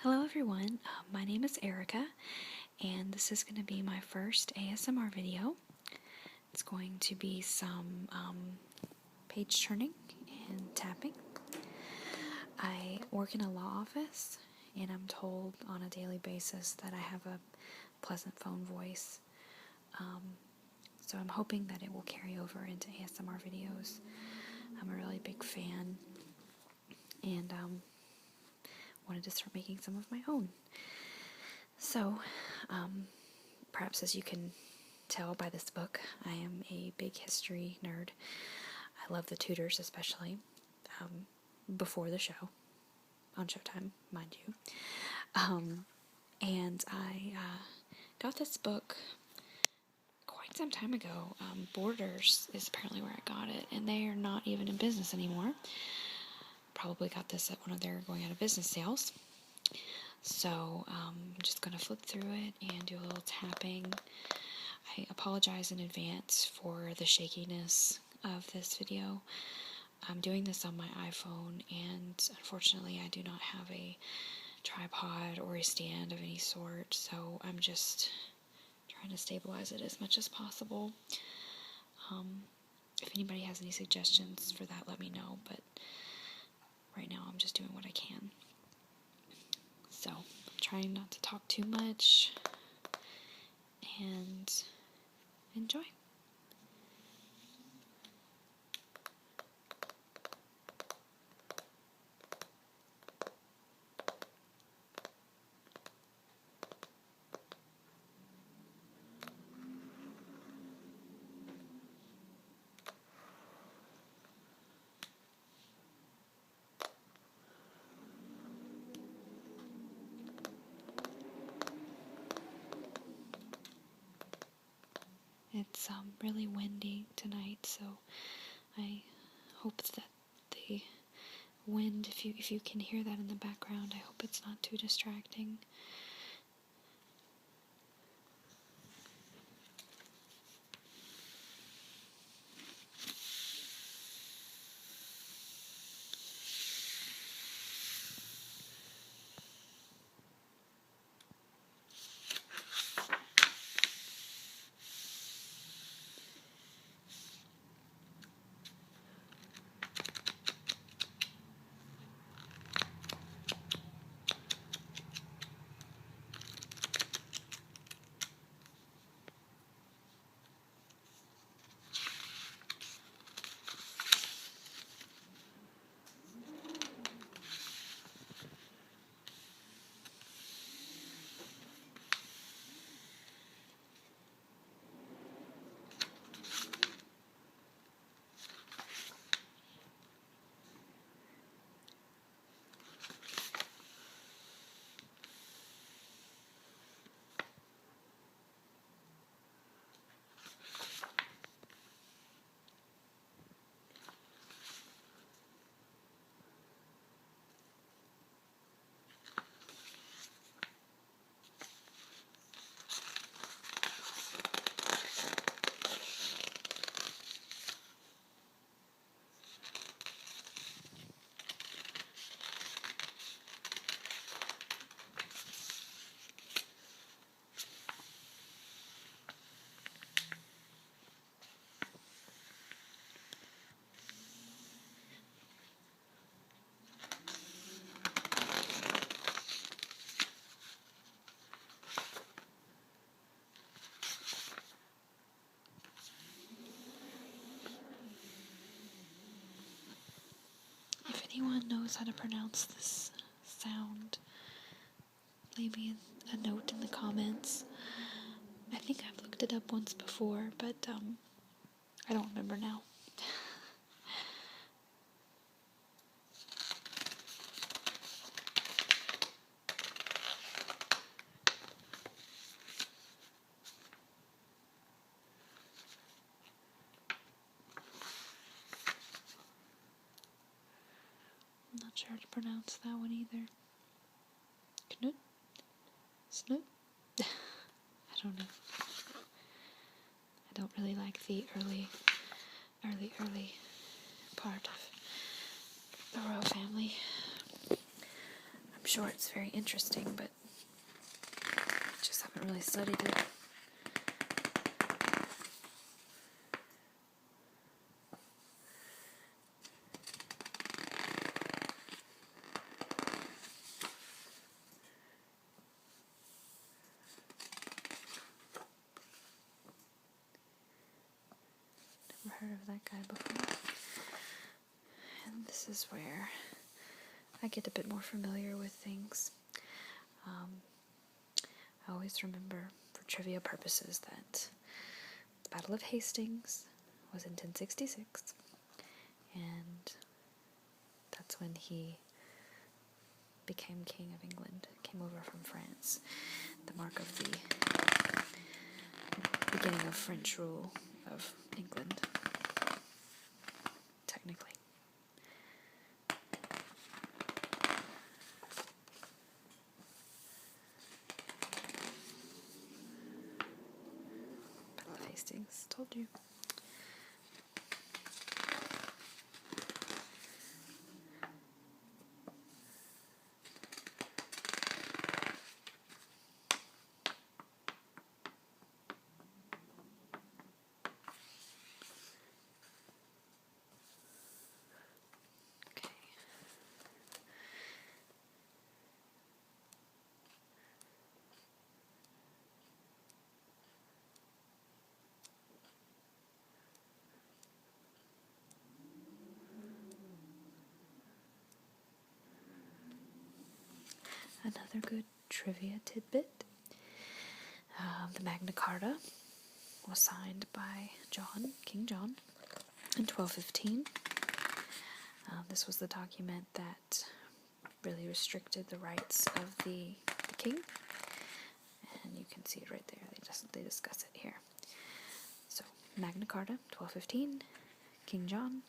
Hello everyone, my name is Erica, and this is going to be my first ASMR video. It's going to be some page turning and tapping. I work in a law office, and I'm told on a daily basis that I have a pleasant phone voice. So I'm hoping that it will carry over into ASMR videos. I'm a really big fan, and wanted to start making some of my own. So, perhaps as you can tell by this book, I am a big history nerd. I love the Tudors especially, before the show, on Showtime, mind you. And I got this book quite some time ago. Borders is apparently where I got it, and they are not even in business anymore. Probably got this at one of their going out of business sales. So I'm just going to flip through it and do a little tapping. I apologize in advance for the shakiness of this video. I'm doing this on my iPhone, and unfortunately I do not have a tripod or a stand of any sort, so I'm just trying to stabilize it as much as possible. If anybody has any suggestions for that, let me know, but right now I'm just doing what I can. So, trying not to talk too much, and enjoy. It's really windy tonight, so I hope that the wind, if you can hear that in the background, I hope it's not too distracting. If anyone knows how to pronounce this sound, leave me a note in the comments. I think I've looked it up once before, but I don't remember now. I'm not sure how to pronounce that one either. Knut? Snoot? I don't know. I don't really like the early part of the royal family. I'm sure it's very interesting, but just haven't really studied it. Never heard of that guy before. And this is where I get a bit more familiar with things. I always remember, for trivia purposes, that the Battle of Hastings was in 1066, and that's when he became King of England, came over from France, the mark of the beginning of French rule of England, technically. Battle of Hastings, told you. Another good trivia tidbit. The Magna Carta was signed by King John, in 1215. This was the document that really restricted the rights of the king, and you can see it right there. They discuss it here. So, Magna Carta, 1215, King John.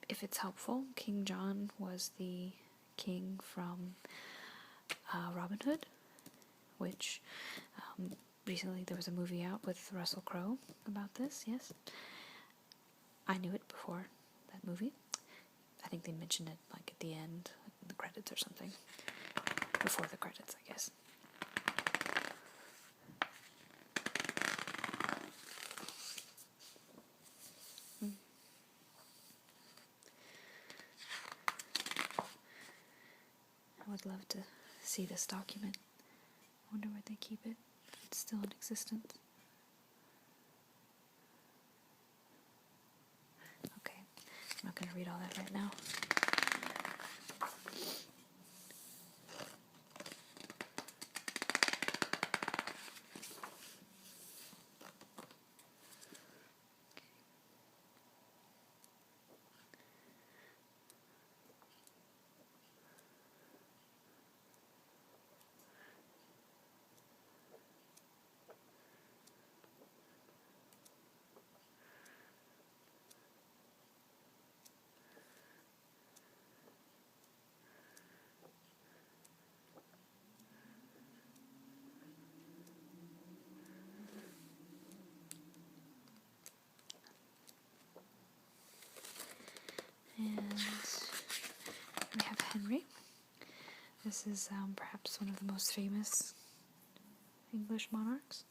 If it's helpful, King John was the king from Robin Hood, which recently there was a movie out with Russell Crowe about this, yes. I knew it before that movie. I think they mentioned it like at the end, in the credits or something. Before the credits, I guess. I would love to see this document. I wonder where they keep it, if it's still in existence. Okay, I'm not going to read all that right now. And we have Henry. This is perhaps one of the most famous English monarchs.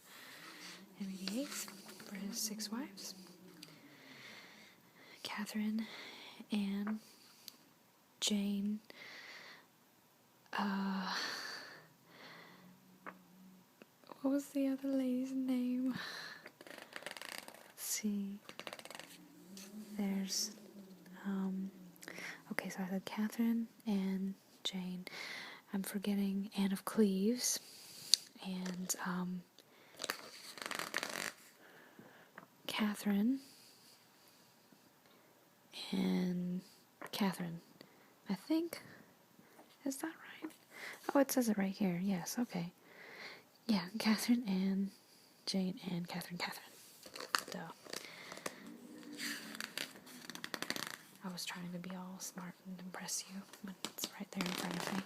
Henry VIII, for his 6 wives. Catherine, Anne, Jane, what was the other lady's name? Let's see. There's, okay, so I said Catherine, Anne, Jane. I'm forgetting Anne of Cleves, and, Catherine, and Catherine, I think. Is that right? Oh, it says it right here. Yes, okay. Yeah, Catherine, Anne, Jane, and Catherine. Duh. I was trying to be all smart and impress you, but it's right there in front of me.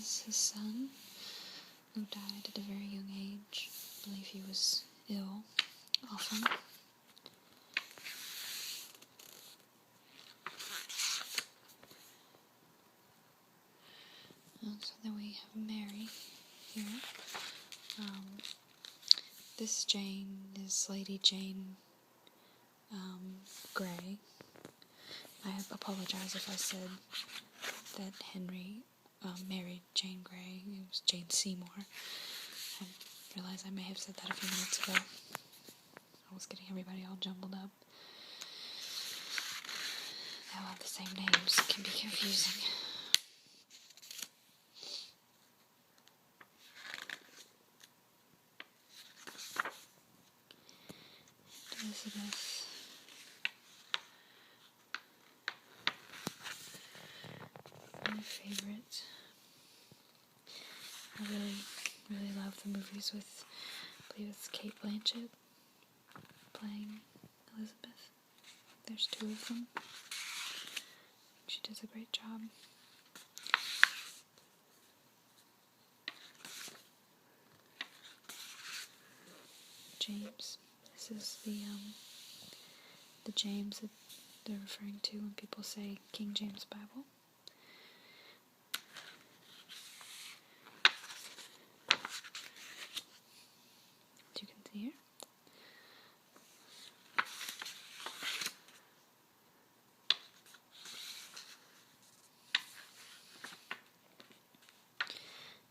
is his son, who died at a very young age. I believe he was ill often. So then we have Mary here. This Jane is Lady Jane Grey. I apologize if I said that Henry married Jane Grey. It was Jane Seymour. I realize I may have said that a few minutes ago. I was getting everybody all jumbled up. They all have the same names. It can be confusing. Elizabeth. My favorite. I really love the movies with, I believe it's Kate Blanchett playing Elizabeth. There's two of them. She does a great job. James. This is the James that they're referring to when people say King James Bible. As you can see here.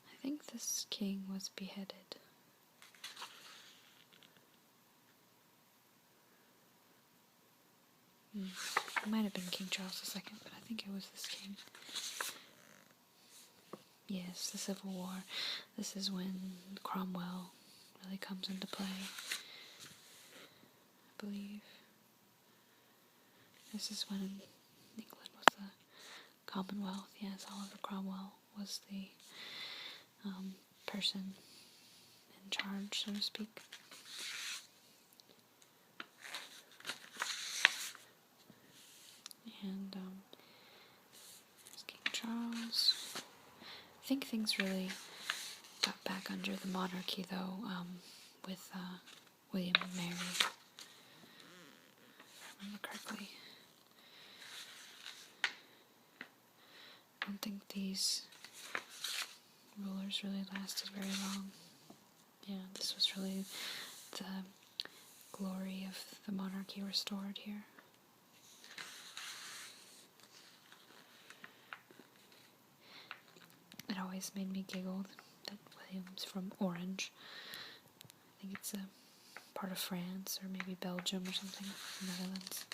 I think this king was beheaded. It might have been King Charles II, but I think it was this king. Yes, the Civil War. This is when Cromwell really comes into play, I believe. This is when England was the Commonwealth. Yes, Oliver Cromwell was the person in charge, so to speak. And there's King Charles. I think things really got back under the monarchy, though, with William and Mary, if I remember correctly. I don't think these rulers really lasted very long. Yeah, this was really the glory of the monarchy restored here. It always made me giggle that William's from Orange. I think it's a part of France, or maybe Belgium or something, Netherlands.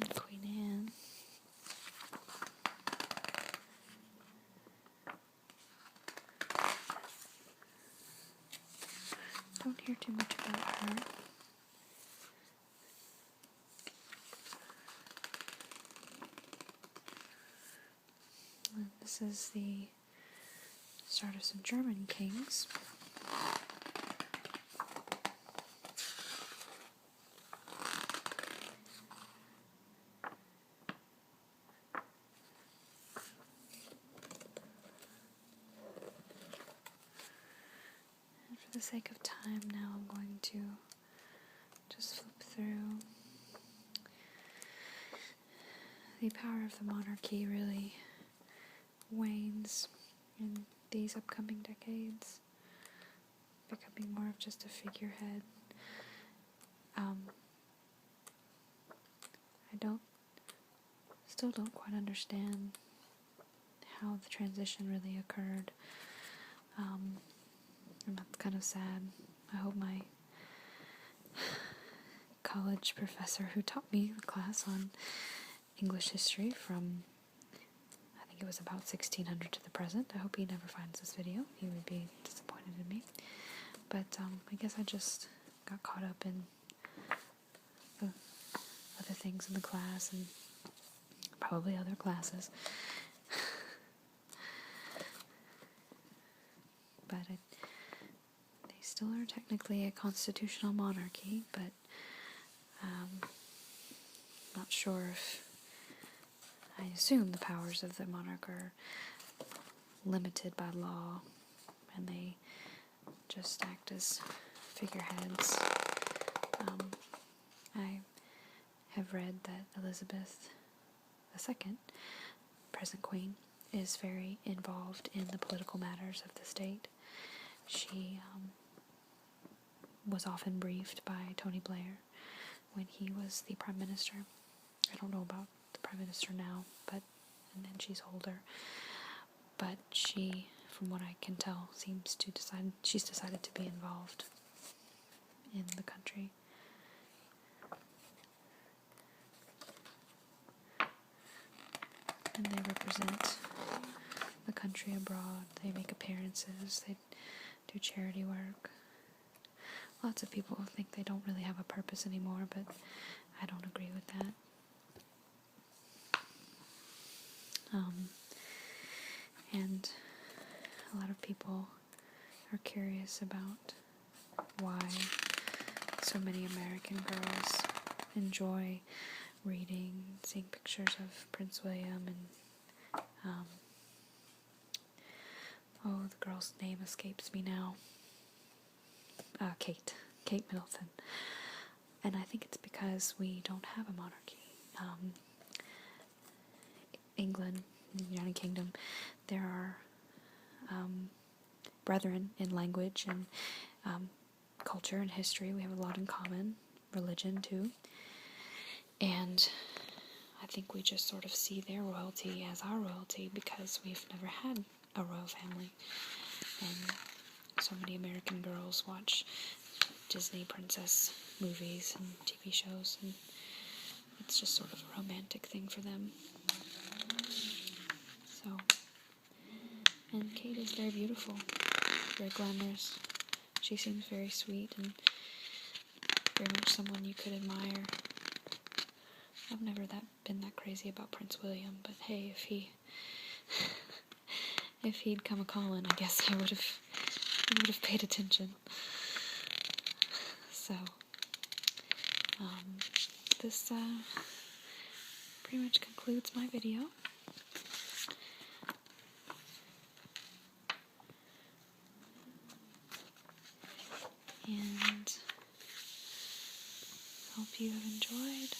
And Queen Anne. Don't hear too much about her. And this is the start of some German kings. And for the sake of time now, I'm going to just flip through. The power of the monarchy really wanes in these upcoming decades, becoming more of just a figurehead. I still don't quite understand how the transition really occurred. And that's kind of sad. I hope my college professor who taught me a class on English history from, I think it was about 1600 to the present. I hope he never finds this video. He would be disappointed in me. But I guess I just got caught up in the other things in the class and probably other classes. But they still are technically a constitutional monarchy, but Not sure if, I assume the powers of the monarch are limited by law, and they just act as figureheads. I have read that Elizabeth II, present queen, is very involved in the political matters of the state. She was often briefed by Tony Blair when he was the prime minister. I don't know about the prime minister now, and then she's older. But she, from what I can tell, she's decided to be involved in the country. And they represent the country abroad. They make appearances. They do charity work. Lots of people think they don't really have a purpose anymore, but I don't agree with that. And a lot of people are curious about why so many American girls enjoy reading, seeing pictures of Prince William, and the girl's name escapes me now. Kate Middleton. And I think it's because we don't have a monarchy. England, the United Kingdom, there are brethren in language and culture and history. We have a lot in common, religion too. And I think we just sort of see their royalty as our royalty because we've never had a royal family. And so many American girls watch Disney princess movies and TV shows, and it's just sort of a romantic thing for them. So, and Kate is very beautiful, very glamorous. She seems very sweet and very much someone you could admire. I've never been that crazy about Prince William, but hey, if he'd come a-calling, I guess I would have paid attention. So, this pretty much concludes my video. And hope you have enjoyed.